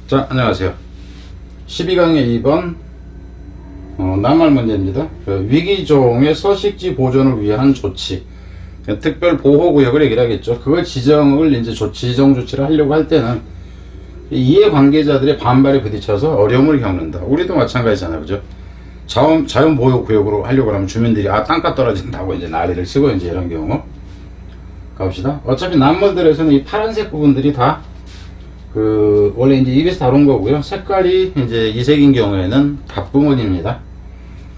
자, 안녕하세요. 12강의 2번 낱말 문제입니다. 위기종의 서식지 보존을 위한 조치, 특별 보호구역을 얘기를 하겠죠. 그걸 지정을 이제 지정 조치를 하려고 할 때는 이해관계자들의 반발에 부딪혀서 어려움을 겪는다. 우리도 마찬가지잖아요, 그죠? 자연 보호구역으로 하려고 하면 주민들이 땅값 떨어진다고 이제 난리를 치고 이제 이런 경우 가봅시다. 어차피 낱말들에서는 이 파란색 부분들이 다 원래 이제 입에서 다룬 거고요. 색깔이 이제 이색인 경우에는 답부분입니다.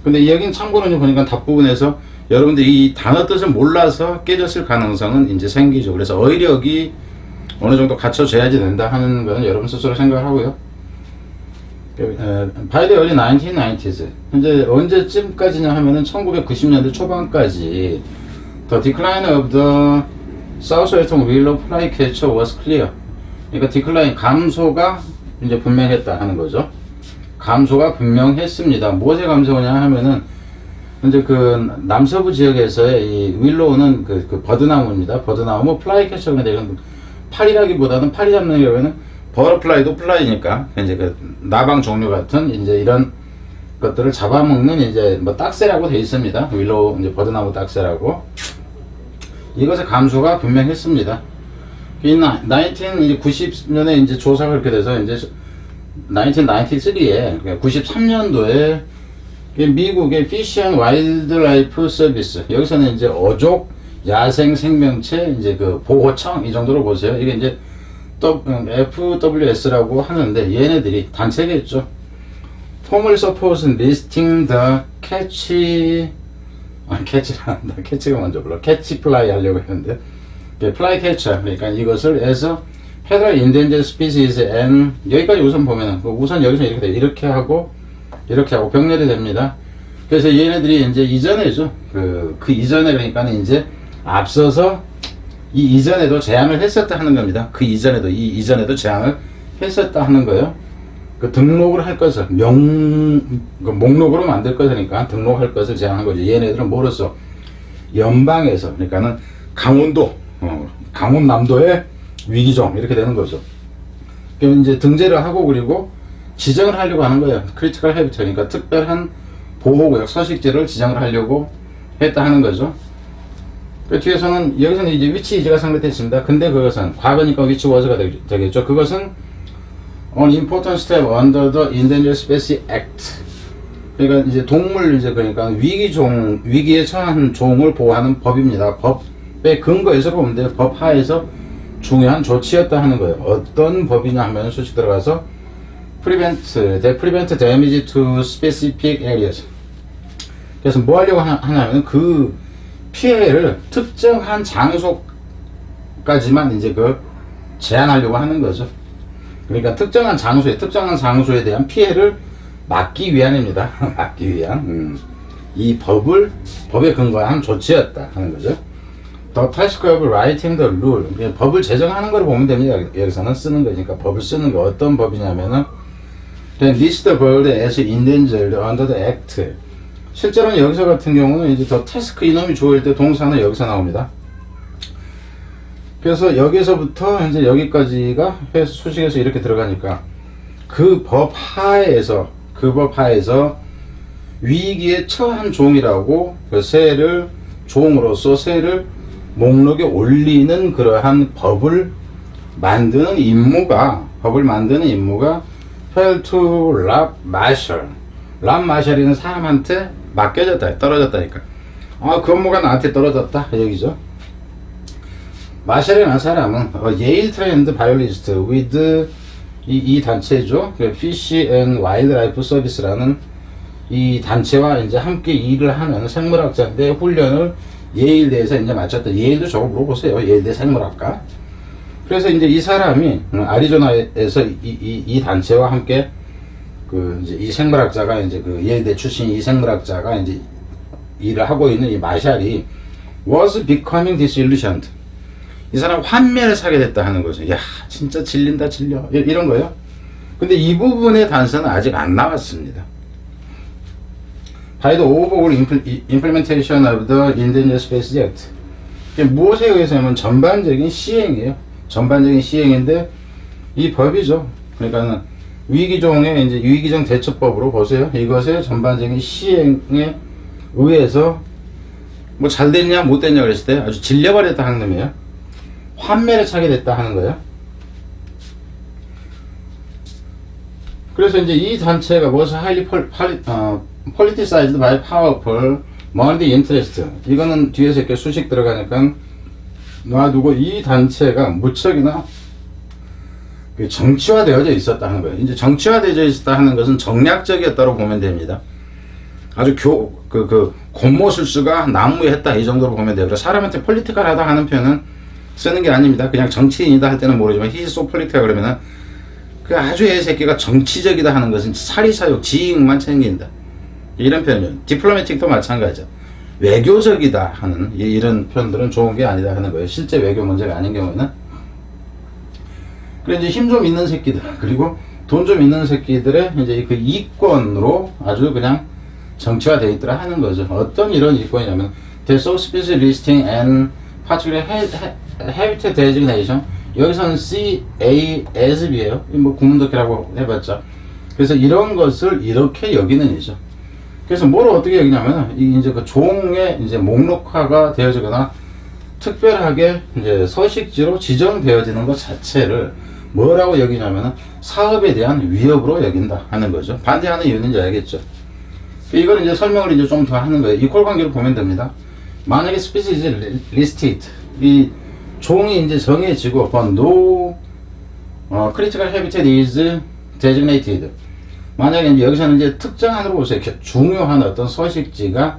근데 여긴 참고로 보니까 답부분에서 여러분들이 이 단어 뜻을 몰라서 깨졌을 가능성은 이제 생기죠. 그래서 어휘력이 어느 정도 갖춰져야지 된다 하는 거는 여러분 스스로 생각을 하고요. By the early 1990s, 현재 언제쯤까지냐 하면은 1990년대 초반까지 The decline of the southwestern willow flycatcher was clear. 그러니까 디클라인 감소가 이제 분명했다 하는 거죠. 감소가 분명했습니다. 무엇의 감소냐 하면은 이제 남서부 지역에서의 이 윌로우는 버드나무입니다. 버드나무 플라이캐쳐인데 이건 파리라기보다는 파리 잡는 경우에는 버터플라이도 플라이니까 이제 나방 종류 같은 이제 이런 것들을 잡아먹는 이제 딱새라고 되어 있습니다. 윌로우 이제 버드나무 딱새라고. 이것의 감소가 분명했습니다. 1990년에 이제 조사가 그렇게 돼서 이제 1993에 93년도에 미국의 Fish and Wildlife Service, 여기서는 이제 어족 야생 생명체 이제 보호청 이 정도로 보세요. 이게 이제 FWS라고 하는데 얘네들이 단체겠죠. Formal support listing the catch가 먼저 불러. catch fly 하려고 했는데 플라이 캐쳐, 그러니까 이것을 해서 Federal Endangered Species and 여기까지 우선 보면은 우선 여기서 이렇게 하고 병렬이 됩니다. 그래서 얘네들이 이제 이전에죠. 그 이전에 그러니까는 이제 앞서서 이 이전에도 제안을 했었다 하는 겁니다. 이전에도 제안을 했었다 하는 거예요. 등록을 할 것을 목록으로 만들 것이니까 등록할 것을 제안한 거죠. 얘네들은 뭐로써 연방에서 그러니까는 강원남도의 위기종 이렇게 되는 거죠. 그럼 이제 등재를 하고 그리고 지정을 하려고 하는 거예요. 크리티컬 해비트니까 특별한 보호구역 서식지를 지정을 하려고 했다 하는 거죠. 그 뒤에서는 여기서는 이제 위치 이지가 상대됐습니다. 근데 그것은 과거니까 위치 was가 되겠죠. 그것은 an important step under the Endangered Species Act. 그러니까 이제 동물 그러니까 위기에 처한 종을 보호하는 법입니다. 법의 근거에서 보면 돼요. 법 하에서 중요한 조치였다 하는 거예요. 어떤 법이냐 하면 솔직히 들어가서 prevent damage to specific areas. 그래서 뭐 하려고 하냐면 그 피해를 특정한 장소까지만 이제 제한하려고 하는 거죠. 그러니까 특정한 장소에 대한 피해를 막기 위함입니다. 막기 위한. 이 법에 근거한 조치였다 하는 거죠. The task of writing the rule. 법을 제정하는 걸 보면 됩니다. 여기서는 쓰는 거니까 법을 쓰는 거 어떤 법이냐면은 list the bird as endangered under the act. 실제로는 여기서 같은 경우는 이제 the task 이놈이 주어일 때 동사는 여기서 나옵니다. 그래서 여기서부터 이제 여기까지가 수식에서 이렇게 들어가니까 그 법 하에서 위기에 처한 종이라고 종으로서 새를 목록에 올리는 그러한 법을 만드는 임무가 fell to Rob Marshall. 랍 마샬이는 사람한테 맡겨졌다, 떨어졌다니까. 그 업무가 나한테 떨어졌다, 여기죠. 마샬이라는 사람은 예일 트레인드 바이올리스트 with 이 단체죠. Fish and Wildlife Service라는 이 단체와 이제 함께 일을 하는 생물학자인데 훈련을 예일대에서 이제 마쳤다. 예일도 저거 물어보세요. 예일대 생물학과. 그래서 이제 이 사람이 아리조나에서 이 단체와 함께 이제 이 생물학자가 이제 예일대 출신 이 생물학자가 이제 일을 하고 있는 이 마샬이 was becoming disillusioned. 이 사람 환멸을 사게 됐다 하는 거죠. 야, 진짜 질린다, 질려. 이런 거예요. 근데 이 부분의 단서는 아직 안 나왔습니다. By the overall implementation of the Endangered Species Act. 무엇에 의해서냐면 전반적인 시행이에요. 전반적인 시행인데 이 법이죠. 그러니까 위기종의 이제 위기종 대처법으로 보세요. 이것의 전반적인 시행에 의해서 뭐 잘 됐냐 못 됐냐 그랬을 때 아주 질려버렸다 하는 놈이에요. 환멸에 차게 됐다 하는 거예요. 그래서 이제 이 단체가 무엇을 highly politicized by powerful money interest, 이거는 뒤에서 이렇게 수식 들어가니까 놔두고 이 단체가 무척이나 정치화되어져 있었다 하는 거예요. 이제 정치화되어져 있었다 하는 것은 정략적이었다고 보면 됩니다. 아주 곤모술수가 난무했다 이 정도로 보면 돼요. 그래서 사람한테 폴리티컬하다 하는 표현은 쓰는 게 아닙니다. 그냥 정치인이다 할 때는 모르지만 he's so political 그러면은 그 아주 애새끼가 정치적이다 하는 것은 사리사욕 지익만 챙긴다 이런 표현이에요. 디플로매틱도 마찬가지죠. 외교적이다 하는 이런 표현들은 좋은 게 아니다 하는 거예요. 실제 외교 문제가 아닌 경우에는. 그래 이제 힘 좀 있는 새끼들 그리고 돈 좀 있는 새끼들의 이제 그 이권으로 아주 그냥 정치화되어 있더라 하는 거죠. 어떤 이런 이권이냐면 The Subspecies Listing and Particular Habitat Designation, 여기서는 CASB예요. 뭐 구문독해라고 해봤자. 그래서 이런 것을 이렇게 여기는 이죠. 그래서 뭘 어떻게 여기냐면 이제 그 종에 이제 목록화가 되어지거나 특별하게 이제 서식지로 지정되어지는 것 자체를 뭐라고 여기냐면 사업에 대한 위협으로 여긴다 하는 거죠. 반대하는 이유는 이제 알겠죠. 이거는 이제 설명을 이제 좀 더 하는 거예요. 이퀄 관계로 보면 됩니다. 만약에 species listed, 이 종이 이제 정해지고 no critical habitat is designated. 만약에 이제 여기서는 이제 특정한으로 보세요. 중요한 어떤 서식지가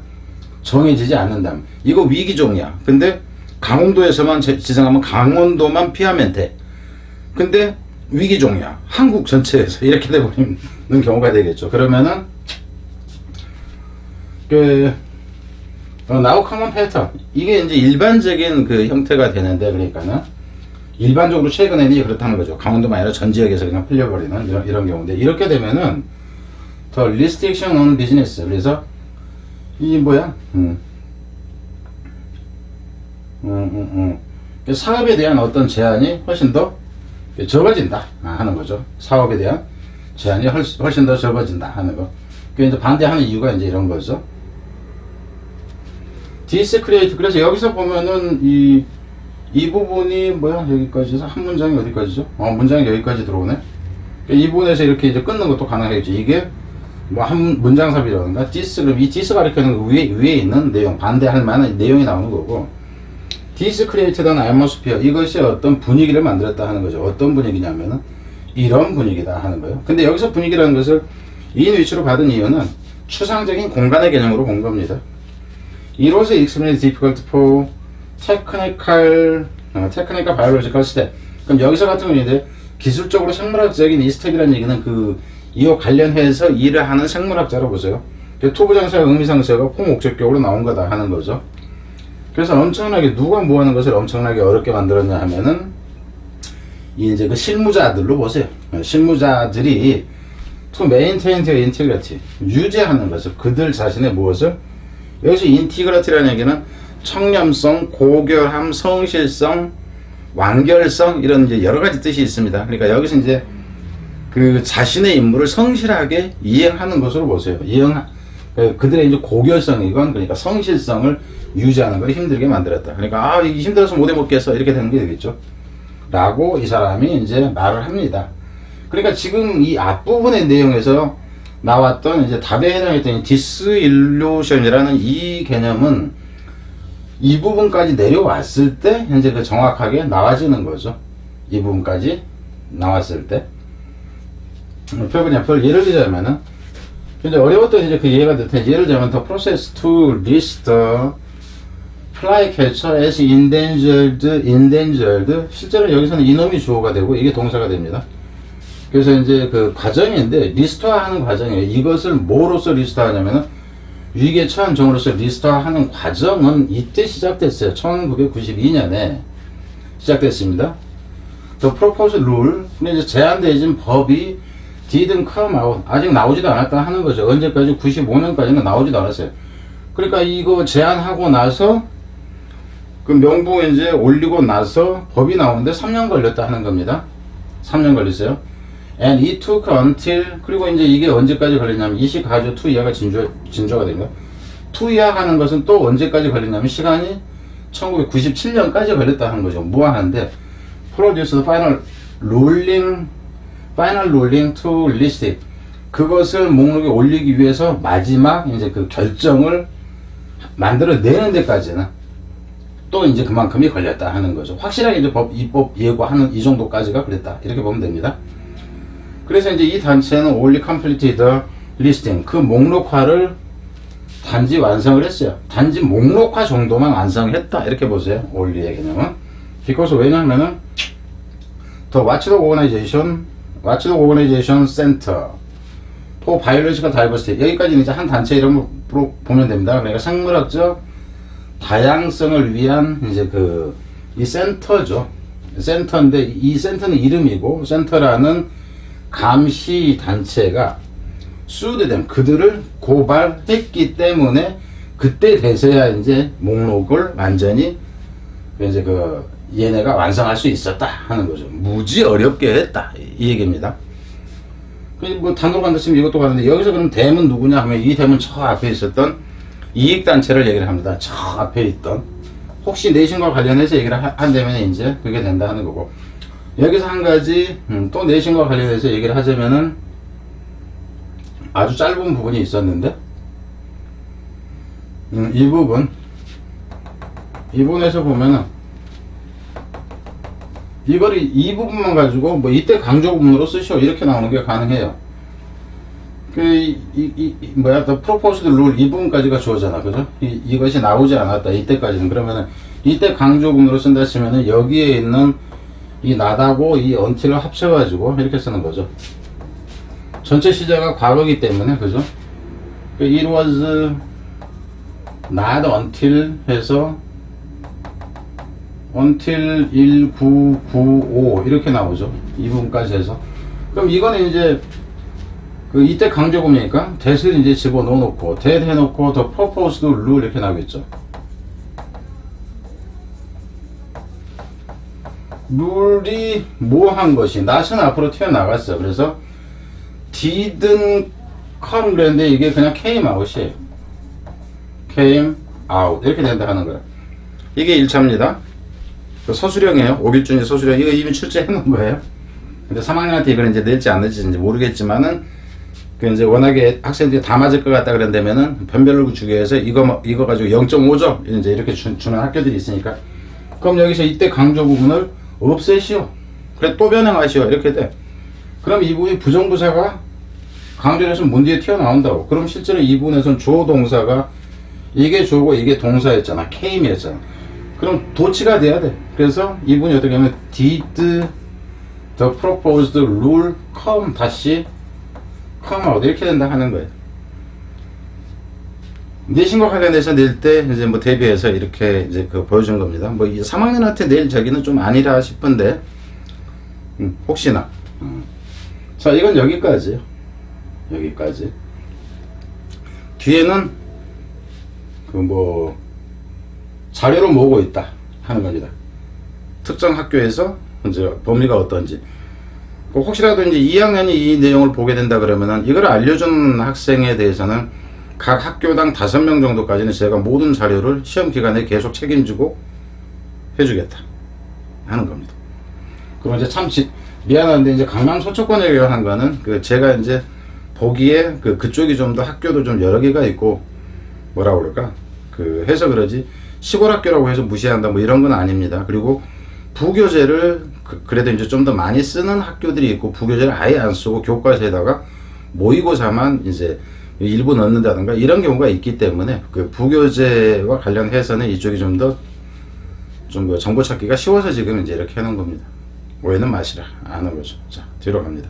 정해지지 않는다면 이거 위기종이야. 근데 강원도에서만 지정하면 강원도만 피하면 돼. 근데 위기종이야. 한국 전체에서 이렇게 돼버리는 경우가 되겠죠. 그러면은 now common pattern, 이게 이제 일반적인 그 형태가 되는데, 그러니까는 일반적으로 최근에는 그렇다는 거죠. 강원도만 아니라 전 지역에서 그냥 풀려버리는 이런 경우인데, 이렇게 되면은 더 restriction on business, 그래서 이 뭐야 사업에 대한 어떤 제한이 훨씬 더 적어진다 하는 거죠. 사업에 대한 제한이 훨씬 더 적어진다 하는 거. 그 이제 반대하는 이유가 이제 이런 거죠. discreate, 그래서 여기서 보면은 이 부분이 뭐야, 여기까지서 한 문장이 어디까지죠? 문장이 여기까지 들어오네. 이 부분에서 이렇게 이제 끊는 것도 가능하겠죠. 이게 뭐 한 문장삽이라든가 그럼 이 dis 가리키는 거 위에 있는 내용, 반대할 만한 내용이 나오는 거고, discreatedan atmosphere, 이것이 어떤 분위기를 만들었다 하는 거죠. 어떤 분위기냐면은 이런 분위기다 하는 거예요. 근데 여기서 분위기라는 것을 인 위치로 받은 이유는 추상적인 공간의 개념으로 본 겁니다. It was extremely difficult for technical biological step. 그럼 여기서 같은 경우인데 기술적으로 생물학적인 이 스텝이라는 얘기는 이와 관련해서 일을 하는 생물학자로 보세요. 투부정사와 의미상세가 포목적격으로 나온 거다 하는 거죠. 그래서 엄청나게 누가 뭐 하는 것을 엄청나게 어렵게 만들었냐 하면은 이제 그 실무자들로 보세요. 실무자들이 to maintain their integrity, 유지하는 것을, 그들 자신의 무엇을, 여기서 인티그리티라는 얘기는 청렴성, 고결함, 성실성, 완결성, 이런 이제 여러 가지 뜻이 있습니다. 그러니까 여기서 이제 그 자신의 임무를 성실하게 이행하는 것으로 보세요. 그들의 이제 고결성이건, 그러니까 성실성을 유지하는 걸 힘들게 만들었다. 그러니까 이게 힘들어서 못 해먹겠어 이렇게 되는 게 되겠죠. 라고 이 사람이 이제 말을 합니다. 그러니까 지금 이 앞부분의 내용에서 나왔던 이제 답에 해당했던 디스일루션이라는 이 개념은 이 부분까지 내려왔을 때 현재 그 정확하게 나와지는 거죠. 이 부분까지 나왔을 때. 별 예를 들자면은 이제 어려웠던 이제 그 이해가 될 텐데, 예를 들자면 the process to list the flycatcher as endangered, 실제로 여기서는 이놈이 주어가 되고 이게 동사가 됩니다. 그래서 이제 그 과정인데 리스트화하는 과정이에요. 이것을 뭐로서 리스트화하냐면은 위기에 처한 종으로서 리스트화하는 과정은 이때 시작됐어요. 1992년에 시작됐습니다. The proposed rule, 근데 이제 제안되어진 법이 didn't come out, 아직 나오지도 않았다 하는 거죠. 언제까지? 95년까지는 나오지도 않았어요. 그러니까 이거 제안하고 나서 그 명부 이제 올리고 나서 법이 나오는데 3년 걸렸다 하는 겁니다. 3년 걸렸어요. And it took until, 그리고 이제 이게 언제까지 걸리냐면 이 시 가지고 to 이하가 진조가 됩니다. to 이하 하는 것은 또 언제까지 걸리냐면 시간이 1997년까지 걸렸다 하는 거죠. 무한한데 produce the final ruling to list it. 그것을 목록에 올리기 위해서 마지막 이제 그 결정을 만들어내는 데까지는 또 이제 그만큼이 걸렸다 하는 거죠. 확실하게 이제 입법 예고하는 이 정도까지가 그랬다. 이렇게 보면 됩니다. 그래서 이제 이 단체는 only completed the listing. 그 목록화를 단지 완성을 했어요. 단지 목록화 정도만 완성했다. 이렇게 보세요. only의 개념은. because 왜냐하면은 the Watchdog Organization Center for Biological Diversity. 여기까지는 이제 한 단체 이름으로 보면 됩니다. 그러니까 생물학적 다양성을 위한 이제 이 센터죠. 센터인데 이 센터는 이름이고 센터라는 감시 단체가 sued them, 그들을 고발했기 때문에 그때 돼서야 이제 목록을 완전히 이제 얘네가 완성할 수 있었다 하는 거죠. 무지 어렵게 했다 이 얘기입니다. 뭐 단독 간다 치면 이것도 가는데 여기서 그럼 댐은 누구냐 하면 이 댐은 저 앞에 있었던 이익단체를 얘기를 합니다. 저 앞에 있던 혹시 내신과 관련해서 얘기를 한다면 이제 그게 된다 하는 거고, 여기서 한 가지 또 내신과 관련해서 얘기를 하자면은 아주 짧은 부분이 있었는데 이 부분에서 보면은 이거를 이 부분만 가지고 뭐 이때 강조 부분으로 쓰시오 이렇게 나오는 게 가능해요. the proposed rule 이 부분까지가 주어잖아, 그죠? 이것이 나오지 않았다 이때까지는. 그러면은 이때 강조문으로 쓴다 치면은 여기에 있는 이 not하고 이 until을 합쳐가지고 이렇게 쓰는 거죠. 전체 시제가 과거이기 때문에, 그죠? it was not until 해서 until 1995 이렇게 나오죠. 이 부분까지 해서. 그럼 이거는 이제 이때 강조구니까 that을 이제 집어넣어 놓고 that 해놓고 the proposed rule 이렇게 나오겠죠. 룰이 뭐한 것이 not은 앞으로 튀어나갔어. 그래서 didn't come 그랬는데 이게 그냥 came out이에요. came out 이렇게 된다 하는 거예요. 이게 1차입니다. 서술형이에요. 오길준이 서술형. 이거 이미 출제해 놓은 거예요. 근데 3학년한테 이걸 이제 낼지 안 낼지 이제 모르겠지만은 이제 워낙에 학생들이 다 맞을 것 같다 그런다면은 변별로 주기 위해서 이거 가지고 0.5점 이제 이렇게 주는 학교들이 있으니까, 그럼 여기서 이때 강조 부분을 없애시오. 그래 또 변형하시오. 이렇게 돼. 그럼 이 부분이 부정부사가 강조해서 문 뒤에 튀어나온다고. 그럼 실제로 이 부분에서는 주어 동사가 이게 주어고 이게 동사였잖아. came이었잖아. 그럼 도치가 돼야 돼. 그래서 이 부분이 어떻게 하면 did the proposed rule come 다시 come out 이렇게 된다 하는 거예요. 내신과 관련해서 낼 때 이제 뭐 대비해서 이렇게 이제 보여준 겁니다. 뭐 3학년한테 낼 저기는 좀 아니라 싶은데 혹시나. 자, 이건 여기까지요. 여기까지. 뒤에는 자료로 모으고 있다 하는 겁니다. 특정 학교에서 이제 범위가 어떤지. 혹시라도 이제 2학년이 이 내용을 보게 된다 그러면은 이걸 알려준 학생에 대해서는 각 학교당 5명 정도까지는 제가 모든 자료를 시험 기간에 계속 책임지고 해주겠다 하는 겁니다. 그럼 이제 참 미안한데 이제 강남 서초권에 관한 거는 제가 이제 보기에 그쪽이 좀 더 학교도 좀 여러 개가 있고 뭐라 그럴까 해서 그러지 시골 학교라고 해서 무시한다 뭐 이런 건 아닙니다. 그리고 부교재를 그래도 이제 좀 더 많이 쓰는 학교들이 있고 부교재를 아예 안 쓰고 교과서에다가 모의고사만 이제 일부 넣는다든가 이런 경우가 있기 때문에 부교재와 관련해서는 이쪽이 좀 더 정보 찾기가 쉬워서 지금 이제 이렇게 해놓은 겁니다. 오해는 마시라 하는 거죠. 자, 뒤로 갑니다.